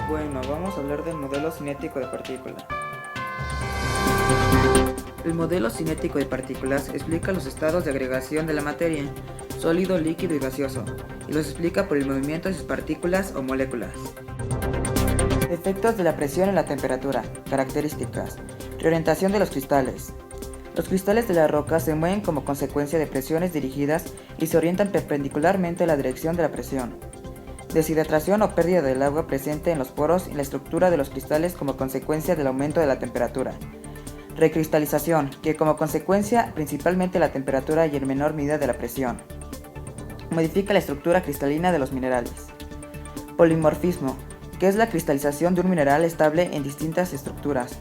Bueno, vamos a hablar del modelo cinético de partículas. El modelo cinético de partículas explica los estados de agregación de la materia, sólido, líquido y gaseoso, y los explica por el movimiento de sus partículas o moléculas. Efectos de la presión en la temperatura, características, reorientación de los cristales. Los cristales de la roca se mueven como consecuencia de presiones dirigidas y se orientan perpendicularmente a la dirección de la presión. Deshidratación o pérdida del agua presente en los poros y la estructura de los cristales como consecuencia del aumento de la temperatura. Recristalización, que como consecuencia principalmente la temperatura y en menor medida de la presión. Modifica la estructura cristalina de los minerales. Polimorfismo, que es la cristalización de un mineral estable en distintas estructuras,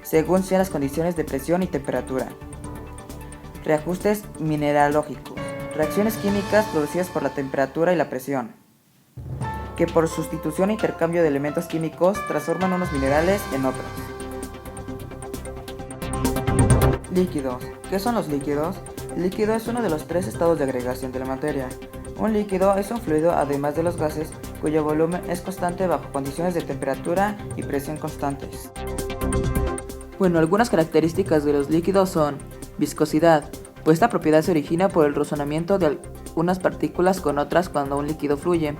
según sean las condiciones de presión y temperatura. Reajustes mineralógicos, reacciones químicas producidas por la temperatura y la presión, que por sustitución e intercambio de elementos químicos transforman unos minerales en otros. Líquidos. ¿Qué son los líquidos? El líquido es uno de los tres estados de agregación de la materia. Un líquido es un fluido, además de los gases, cuyo volumen es constante bajo condiciones de temperatura y presión constantes. Bueno, algunas características de los líquidos son viscosidad, pues esta propiedad se origina por el rozamiento de algunas partículas con otras cuando un líquido fluye.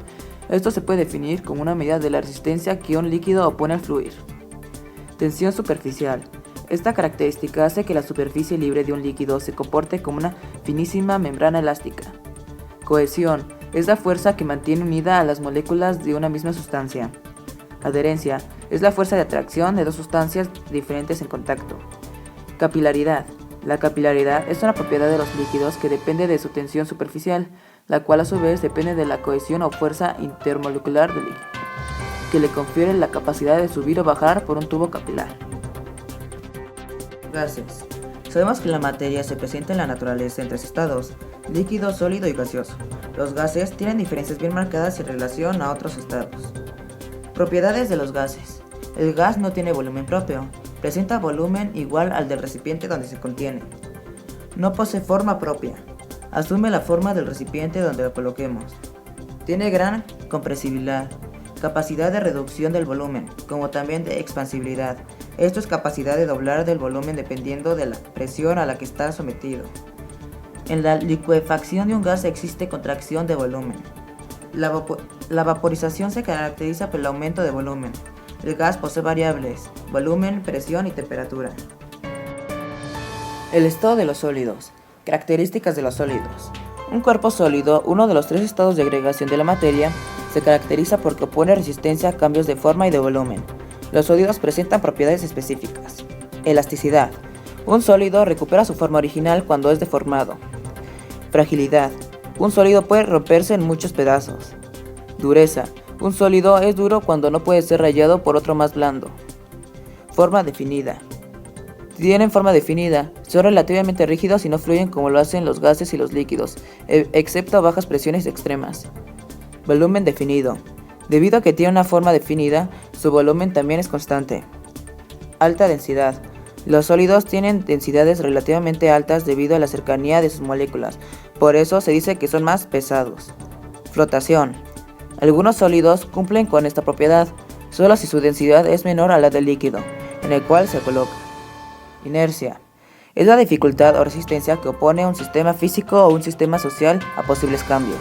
Esto se puede definir como una medida de la resistencia que un líquido opone al fluir. Tensión superficial. Esta característica hace que la superficie libre de un líquido se comporte como una finísima membrana elástica. Cohesión. Es la fuerza que mantiene unida a las moléculas de una misma sustancia. Adherencia. Es la fuerza de atracción de dos sustancias diferentes en contacto. Capilaridad. La capilaridad es una propiedad de los líquidos que depende de su tensión superficial, la cual a su vez depende de la cohesión o fuerza intermolecular del líquido, que le confiere la capacidad de subir o bajar por un tubo capilar. Gases. Sabemos que la materia se presenta en la naturaleza en tres estados: líquido, sólido y gaseoso. Los gases tienen diferencias bien marcadas en relación a otros estados. Propiedades de los gases. El gas no tiene volumen propio. Presenta volumen igual al del recipiente donde se contiene. No posee forma propia. Asume la forma del recipiente donde lo coloquemos. Tiene gran compresibilidad, capacidad de reducción del volumen, como también de expansibilidad. Esto es capacidad de doblar del volumen dependiendo de la presión a la que está sometido. En la licuefacción de un gas existe contracción de volumen. La vaporización se caracteriza por el aumento de volumen. El gas posee variables: volumen, presión y temperatura. El estado de los sólidos. Características de los sólidos. Un cuerpo sólido, uno de los tres estados de agregación de la materia, se caracteriza porque opone resistencia a cambios de forma y de volumen. Los sólidos presentan propiedades específicas. Elasticidad. Un sólido recupera su forma original cuando es deformado. Fragilidad. Un sólido puede romperse en muchos pedazos. Dureza. Un sólido es duro cuando no puede ser rayado por otro más blando. Forma definida. Tienen forma definida, son relativamente rígidos y no fluyen como lo hacen los gases y los líquidos, excepto a bajas presiones extremas. Volumen definido. Debido a que tiene una forma definida, su volumen también es constante. Alta densidad. Los sólidos tienen densidades relativamente altas debido a la cercanía de sus moléculas, por eso se dice que son más pesados. Flotación. Algunos sólidos cumplen con esta propiedad, solo si su densidad es menor a la del líquido, en el cual se coloca. Inercia. Es la dificultad o resistencia que opone un sistema físico o un sistema social a posibles cambios.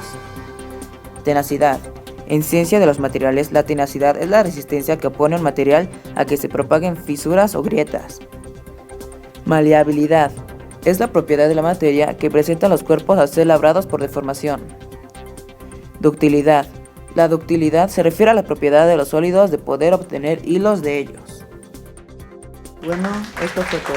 Tenacidad. En ciencia de los materiales, la tenacidad es la resistencia que opone un material a que se propaguen fisuras o grietas. Maleabilidad. Es la propiedad de la materia que presentan los cuerpos al ser labrados por deformación. Ductilidad. La ductilidad se refiere a la propiedad de los sólidos de poder obtener hilos de ellos. Bueno, esto fue todo.